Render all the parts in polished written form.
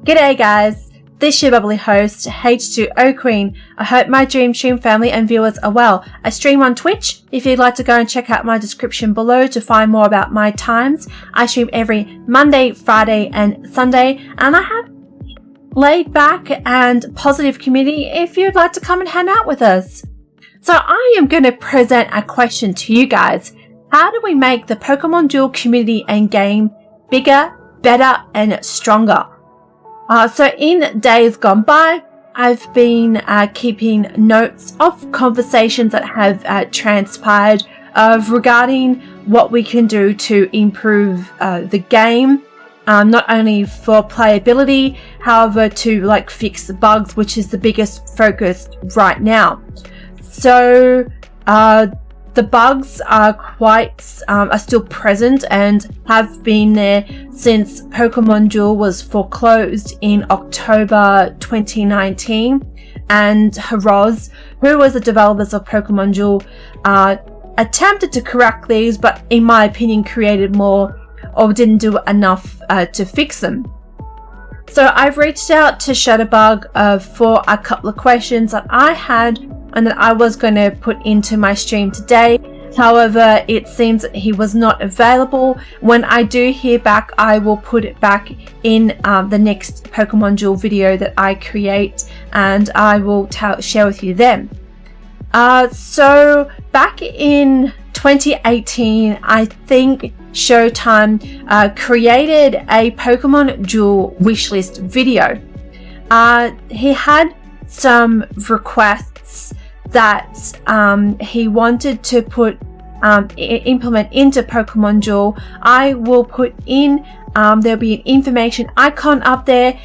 G'day guys, this is your bubbly host, H2O Queen. I hope my dream stream family and viewers are well. I stream on Twitch. If you'd like to go and check out my description below to find more about my times. I stream every Monday, Friday and Sunday, and I have laid back and positive community if you'd like to come and hang out with us. So I am going to present a question to you guys. How do we make the Pokemon Duel community and game bigger, better and stronger? So in days gone by, I've been keeping notes of conversations that have transpired regarding what we can do to improve the game, not only for playability, however to fix the bugs, which is the biggest focus right now. So the bugs are are still present and have been there since Pokemon Duel was foreclosed in October 2019, and Haroz, who was the developers of Pokemon Duel, attempted to correct these, but in my opinion created more or didn't do enough to fix them. So I've reached out to Shutterbug for a couple of questions that I had and that I was going to put into my stream today. However, it seems that he was not available. When I do hear back, I will put it back in the next Pokemon Duel video that I create, and I will share with you then. So back in 2018, I think Showtime created a Pokemon Duel wishlist video. He had some requests that he wanted to implement into Pokemon Duel. I will put in, there'll be an information icon up there.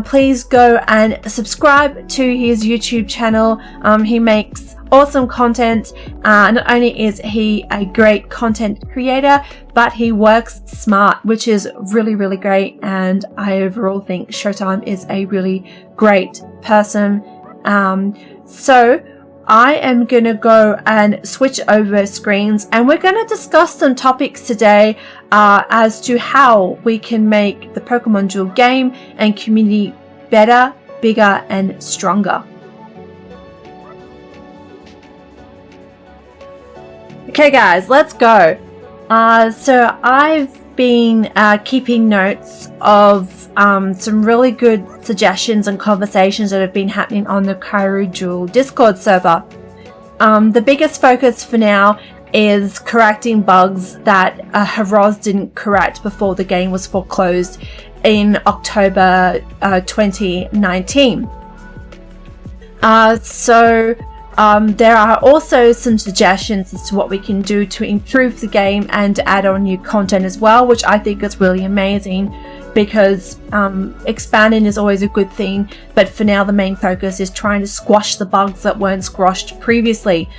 Please go and subscribe to his YouTube channel. He makes awesome content. Not only is he a great content creator, but he works smart, which is really, really great. And I overall think Showtime is a really great person. So I am going to go and switch over screens, and we're going to discuss some topics today as to how we can make the Pokemon Duel game and community better, bigger and stronger. Okay guys, let's go. So I've been keeping notes of some really good suggestions and conversations that have been happening on the Kairu Duel Discord server. The biggest focus for now is correcting bugs that Haroz didn't correct before the game was foreclosed in October 2019. There are also some suggestions as to what we can do to improve the game and add on new content as well, which I think is really amazing, because expanding is always a good thing, but for now the main focus is trying to squash the bugs that weren't squashed previously.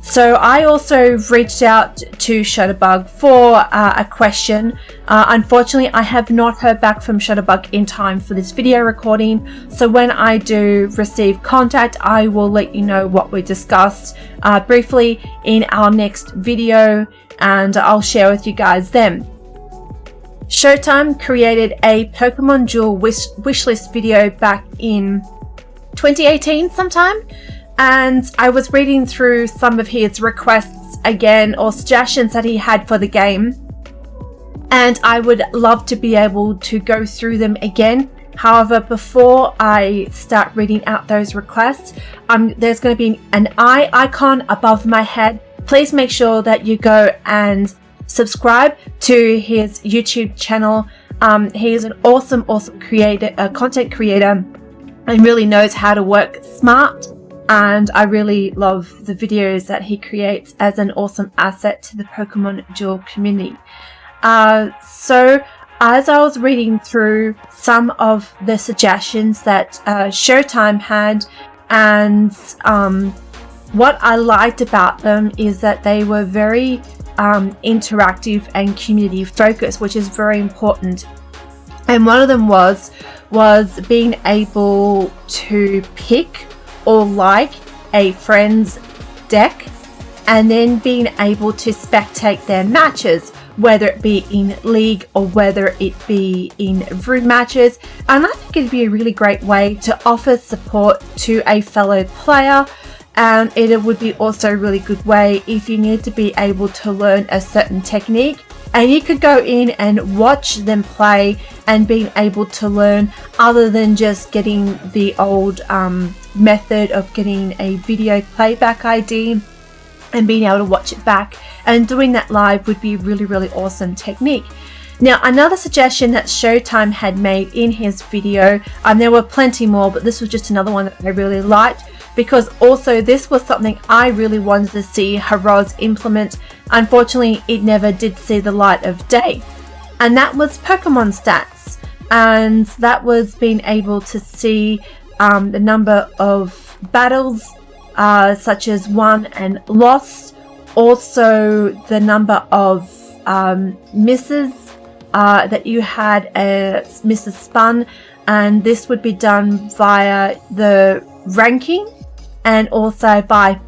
So I also reached out to Shutterbug for a question. Unfortunately, I have not heard back from Shutterbug in time for this video recording. So when I do receive contact, I will let you know what we discussed briefly in our next video, and I'll share with you guys then. Showtime created a Pokemon Duel wishlist video back in 2018 sometime. And I was reading through some of his requests again, or suggestions that he had for the game, and I would love to be able to go through them again. However, before I start reading out those requests, there's going to be an eye icon above my head. Please make sure that you go and subscribe to his YouTube channel. He is an awesome creator, content creator, and really knows how to work smart. And I really love the videos that he creates as an awesome asset to the Pokemon Duel community. So as I was reading through some of the suggestions that Showtime had, and what I liked about them is that they were very interactive and community focused, which is very important. And one of them was being able to pick or like a friend's deck and then being able to spectate their matches, whether it be in league or whether it be in room matches. And I think it'd be a really great way to offer support to a fellow player. And it would be also a really good way if you need to be able to learn a certain technique, and you could go in and watch them play and being able to learn, other than just getting the old method of getting a video playback ID and being able to watch it back. And doing that live would be a really, really awesome technique. Now, another suggestion that Showtime had made in his video, and there were plenty more, but this was just another one that I really liked, because also this was something I really wanted to see Haroz implement. Unfortunately, it never did see the light of day, and that was Pokemon stats. And that was being able to see the number of battles such as won and lost, also the number of misses that you had, misses spun, and this would be done via the ranking and also by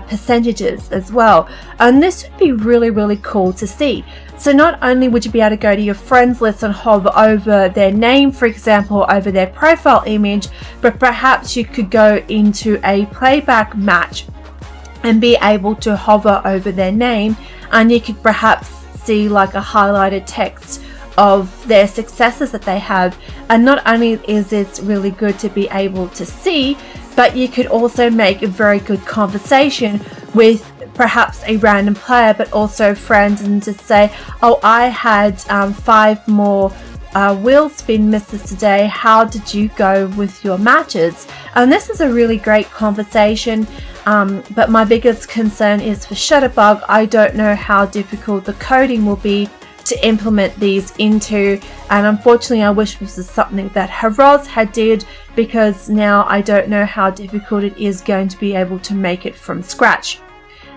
percentages as well. And this would be really, really cool to see. So not only would you be able to go to your friends list and hover over their name, for example, over their profile image, but perhaps you could go into a playback match and be able to hover over their name, and you could perhaps see like a highlighted text of their successes that they have. And not only is this really good to be able to see, but you could also make a very good conversation with perhaps a random player, but also friends, and to say, oh, I had 5 more wheel spin misses today. How did you go with your matches? And this is a really great conversation. But my biggest concern is for Shutterbug. I don't know how difficult the coding will be to implement these into, and unfortunately I wish this was something that Haroz had did, because now I don't know how difficult it is going to be able to make it from scratch.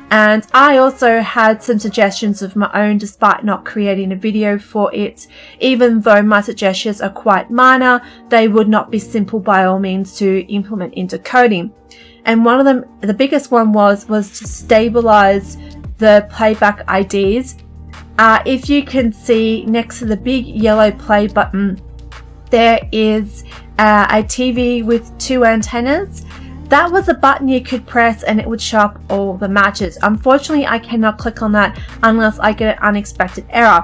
And I also had some suggestions of my own, despite not creating a video for it. Even though my suggestions are quite minor, they would not be simple by all means to implement into coding. And one of them, the biggest one, was to stabilize the playback IDs. If you can see next to the big yellow play button, there is a TV with 2 antennas. That was a button you could press and it would show up all the matches. Unfortunately, I cannot click on that unless I get an unexpected error.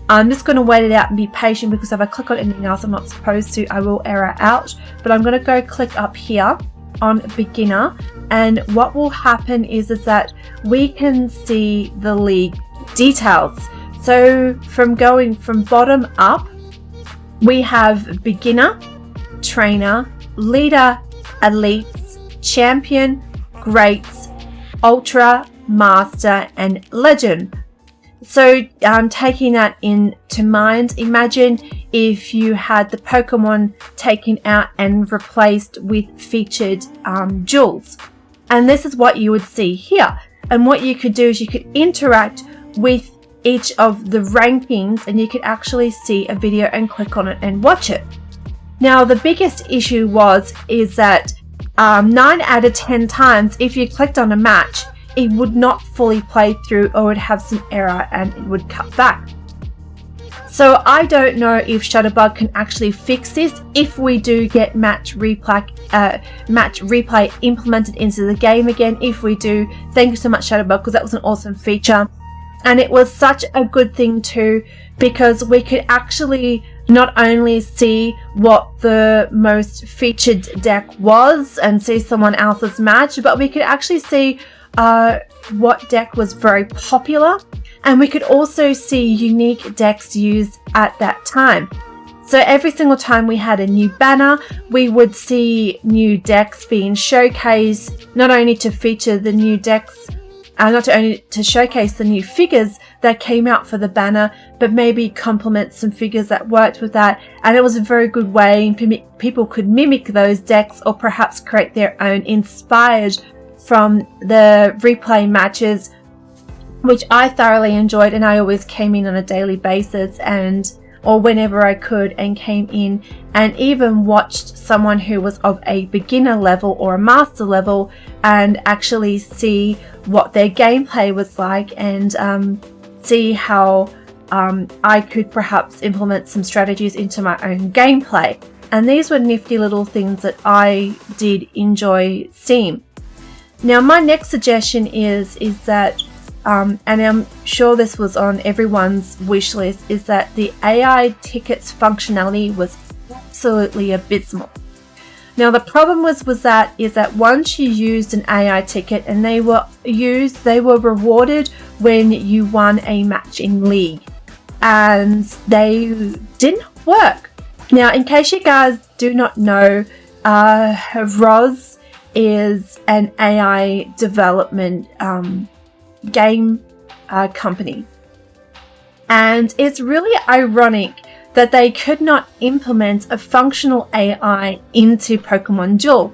I'm just going to wait it out and be patient, because if I click on anything else I'm not supposed to, I will error out. But I'm going to go click up here on beginner, and what will happen is that we can see the league details. So from going from bottom up, we have beginner, trainer, leader, elites, champion, greats, ultra, master, and legend. So taking that into mind, imagine if you had the Pokemon taken out and replaced with featured jewels. And this is what you would see here. And what you could do is you could interact with each of the rankings, and you could actually see a video and click on it and watch it. Now, the biggest issue is that 9 out of 10 times, if you clicked on a match, it would not fully play through, or would have some error and it would cut back. So I don't know if Shutterbug can actually fix this if we do get match replay implemented into the game again. If we do, thank you so much, Shutterbug, because that was an awesome feature. And it was such a good thing too, because we could actually not only see what the most featured deck was and see someone else's match, but we could actually see what deck was very popular, and we could also see unique decks used at that time. So every single time we had a new banner, we would see new decks being showcased, not only to feature the new decks, not only to showcase the new figures that came out for the banner, but maybe complement some figures that worked with that. And it was a very good way people could mimic those decks, or perhaps create their own inspired from the replay matches, which I thoroughly enjoyed. And I always came in on a daily basis, or whenever I could, and came in and even watched someone who was of a beginner level or a master level and actually see what their gameplay was like, and see how I could perhaps implement some strategies into my own gameplay. And these were nifty little things that I did enjoy seeing. Now, my next suggestion is that, and I'm sure this was on everyone's wish list, is that the AI tickets functionality was absolutely abysmal. Now, the problem is that once you used an AI ticket and they were rewarded when you won a match in League, and they didn't work. Now, in case you guys do not know, Roz is an AI development game company. And it's really ironic that they could not implement a functional AI into Pokemon Duel.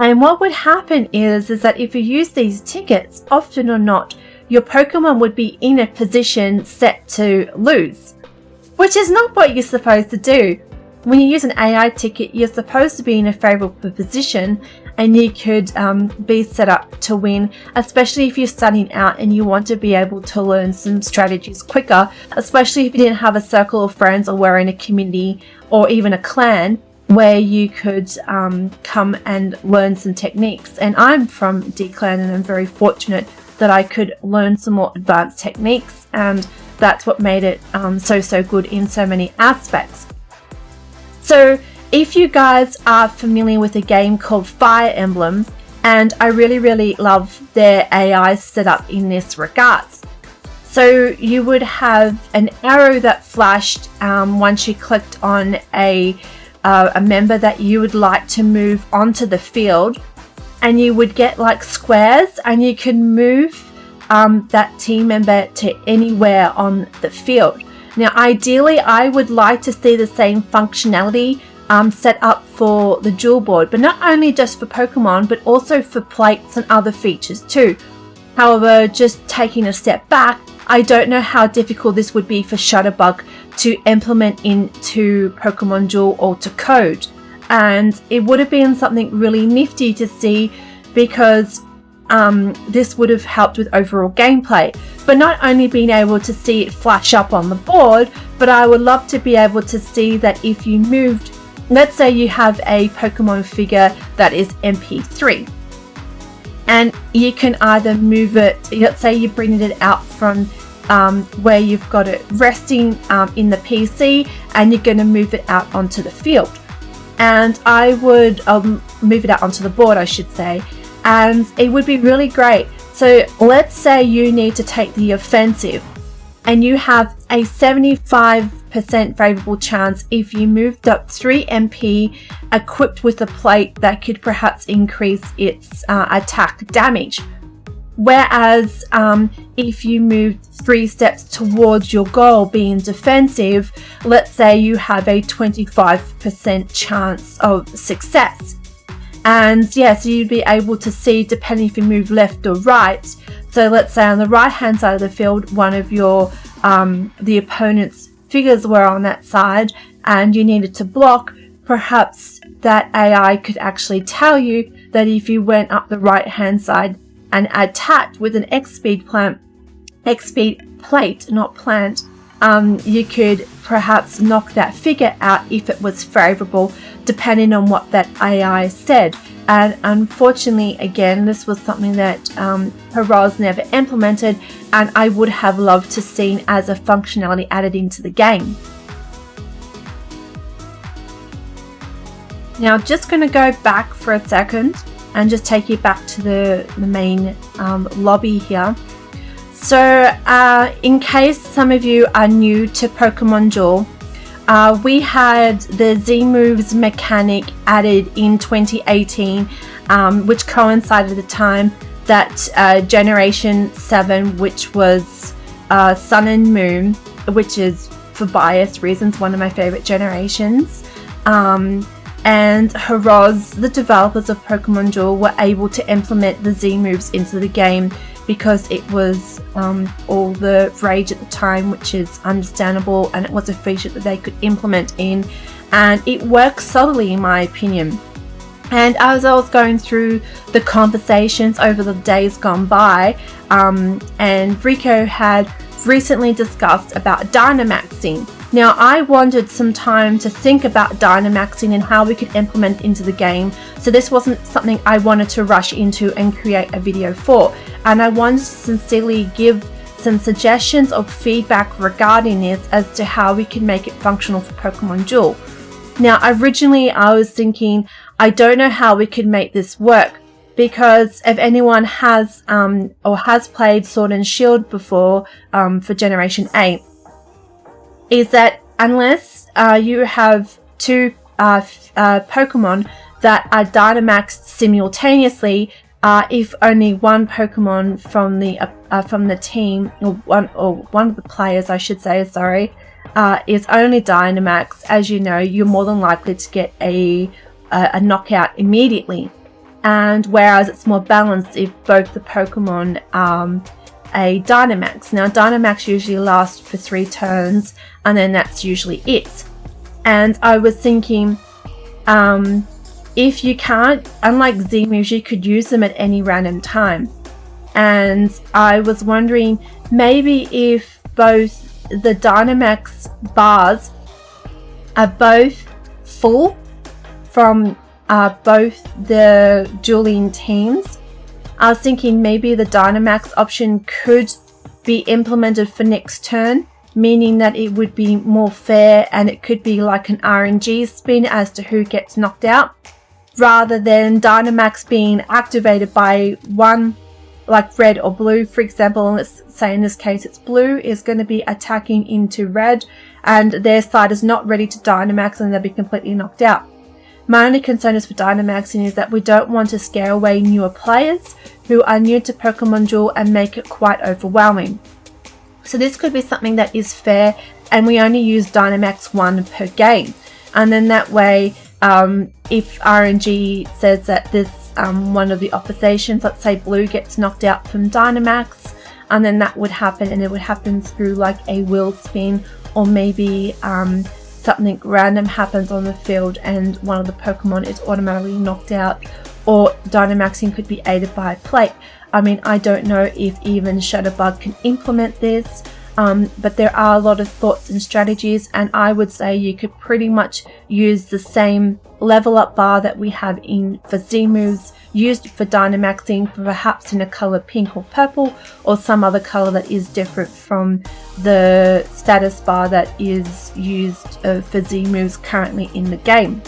And what would happen is that if you use these tickets, often or not, your Pokemon would be in a position set to lose, which is not what you're supposed to do. When you use an AI ticket, you're supposed to be in a favorable position and you could be set up to win, especially if you're starting out and you want to be able to learn some strategies quicker, especially if you didn't have a circle of friends or were in a community or even a clan where you could come and learn some techniques. And I'm from D-Clan and I'm very fortunate that I could learn some more advanced techniques, and that's what made it so good in so many aspects. So if you guys are familiar with a game called Fire Emblem, and I really love their AI setup in this regards. So you would have an arrow that flashed once you clicked on a member that you would like to move onto the field, and you would get like squares and you can move that team member to anywhere on the field. Now, ideally, I would like to see the same functionality set up for the duel board, but not only just for Pokemon, but also for plates and other features too. However, just taking a step back, I don't know how difficult this would be for Shutterbug to implement into Pokemon Duel or to code. And it would have been something really nifty to see, because this would have helped with overall gameplay. But not only being able to see it flash up on the board, but I would love to be able to see that if you moved, let's say you have a Pokemon figure that is MP3, and you can either move it, let's say you're bringing it out from where you've got it resting in the PC, and you're going to move it out onto the field. And I would move it out onto the board, I should say, and it would be really great. So let's say you need to take the offensive, and you have a 75% favorable chance if you moved up 3 MP equipped with a plate that could perhaps increase its attack damage. Whereas if you moved 3 steps towards your goal being defensive, let's say you have a 25% chance of success. And yeah, so you'd be able to see, depending if you move left or right. So let's say on the right hand side of the field, one of your the opponent's figures were on that side and you needed to block, perhaps that AI could actually tell you that if you went up the right hand side and attacked with an X-speed plate, not plant, you could perhaps knock that figure out if it was favorable, depending on what that AI said. And unfortunately, again, this was something that Haraz never implemented, and I would have loved to see as a functionality added into the game. Now, just going to go back for a second and just take you back to the main lobby here. So in case some of you are new to Pokemon Duel, we had the Z-Moves mechanic added in 2018, which coincided at the time that Generation 7, which was Sun and Moon, which is, for bias reasons, one of my favorite generations. And Haraz, the developers of Pokemon Duel, were able to implement the Z-Moves into the game because it was all the rage at the time, which is understandable, and it was a feature that they could implement in, and it works solidly in my opinion. And as I was going through the conversations over the days gone by, and Rico had recently discussed about Dynamaxing. Now, I wanted some time to think about Dynamaxing and how we could implement into the game, so this wasn't something I wanted to rush into and create a video for. And I wanted to sincerely give some suggestions or feedback regarding this as to how we can make it functional for Pokemon Duel. Now, originally I was thinking, I don't know how we could make this work, because if anyone has or has played Sword and Shield before for Generation 8, is that unless you have two Pokemon that are Dynamaxed simultaneously, if only one Pokemon from the team, or one of the players, I should say, sorry, is only Dynamax, as you know, you're more than likely to get a knockout immediately. And whereas it's more balanced if both the Pokemon are a Dynamax. Now, Dynamax usually lasts for 3 turns, and then that's usually it. And I was thinking, if you can't, unlike Z moves, you could use them at any random time. And I was wondering, maybe if both the Dynamax bars are both full from both the dueling teams, I was thinking maybe the Dynamax option could be implemented for next turn, meaning that it would be more fair and it could be like an RNG spin as to who gets knocked out, rather than Dynamax being activated by one, like red or blue, for example. And let's say in this case it's blue is going to be attacking into red, and their side is not ready to Dynamax and they'll be completely knocked out. My only concern is for Dynamaxing is that we don't want to scare away newer players who are new to Pokemon Duel and make it quite overwhelming. So this could be something that is fair, and we only use Dynamax 1 per game. And then that way, if RNG says that this one of the oppositions, let's say blue, gets knocked out from Dynamax, and then that would happen, and it would happen through like a wheel spin, or maybe something random happens on the field and one of the Pokemon is automatically knocked out, or Dynamaxing could be aided by a plate. I mean, I don't know if even Shutterbug can implement this, but there are a lot of thoughts and strategies, and I would say you could pretty much use the same level up bar that we have for Z moves used for Dynamaxing, perhaps in a color pink or purple, or some other color that is different from the status bar that is used for Z moves currently in the game.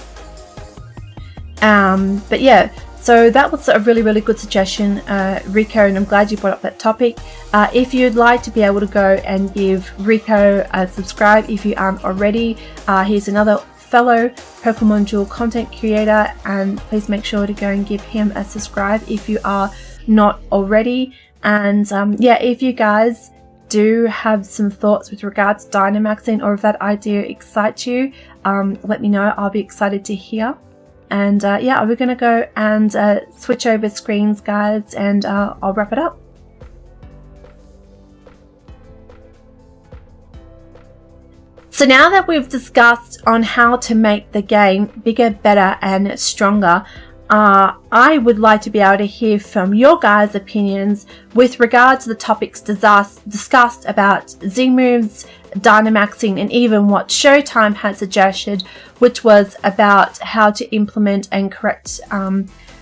But yeah, so that was a really good suggestion, Rico, and I'm glad you brought up that topic. If you'd like to be able to go and give Rico a subscribe if you aren't already, he's another fellow Pokemon Duel content creator, and please make sure to go and give him a subscribe if you are not already. And yeah, if you guys do have some thoughts with regards to Dynamaxing, or if that idea excites you, let me know. I'll be excited to hear. And yeah, we're going to go and switch over screens, guys, and I'll wrap it up. So now that we've discussed on how to make the game bigger, better, and stronger, I would like to be able to hear from your guys' opinions with regards to the topics discussed about Z moves, Dynamaxing, and even what Showtime had suggested, which was about how to implement and correct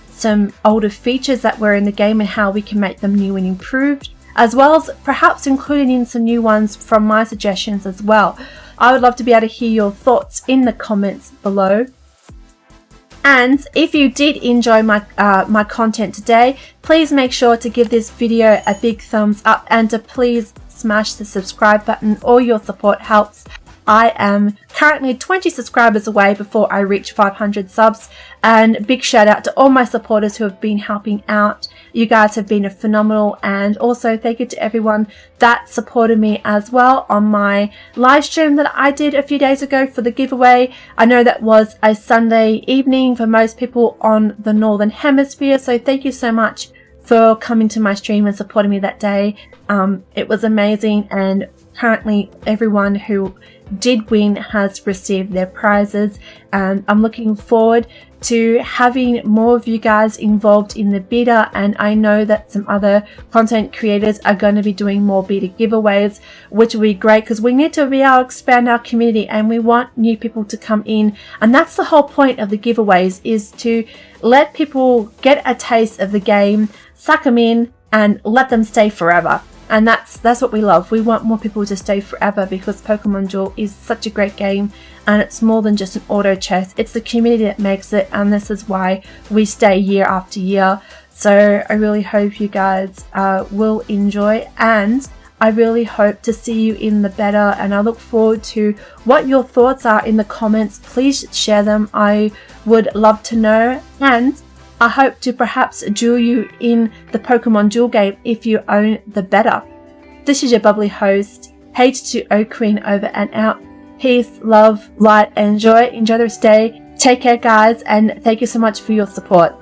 some older features that were in the game and how we can make them new and improved, as well as perhaps including in some new ones from my suggestions as well. I would love to be able to hear your thoughts in the comments below. And if you did enjoy my content today, please make sure to give this video a big thumbs up and to please smash the subscribe button. All your support helps. I am currently 20 subscribers away before I reach 500 subs, and big shout out to all my supporters who have been helping out. You guys have been phenomenal, and also thank you to everyone that supported me as well on my live stream that I did a few days ago for the giveaway. I know that was a Sunday evening for most people on the Northern Hemisphere, so thank you so much for coming to my stream and supporting me that day. It was amazing, and currently everyone who did win has received their prizes, and I'm looking forward to having more of you guys involved in the beta, and I know that some other content creators are going to be doing more beta giveaways, which will be great because we need to be able to expand our community and we want new people to come in. And that's the whole point of the giveaways, is to let people get a taste of the game, suck them in, and let them stay forever. And that's what we love. We want more people to stay forever because Pokemon Duel is such a great game, and it's more than just an auto chess. It's the community that makes it, and this is why we stay year after year. So I really hope you guys will enjoy, and I really hope to see you in the beta, and I look forward to what your thoughts are in the comments. Please share them. I would love to know, and I hope to perhaps duel you in the Pokemon Duel game if you own the beta. This is your bubbly host, H2O Queen, over and out. Peace, love, light, and joy. Enjoy the rest of the day. Take care, guys, and thank you so much for your support.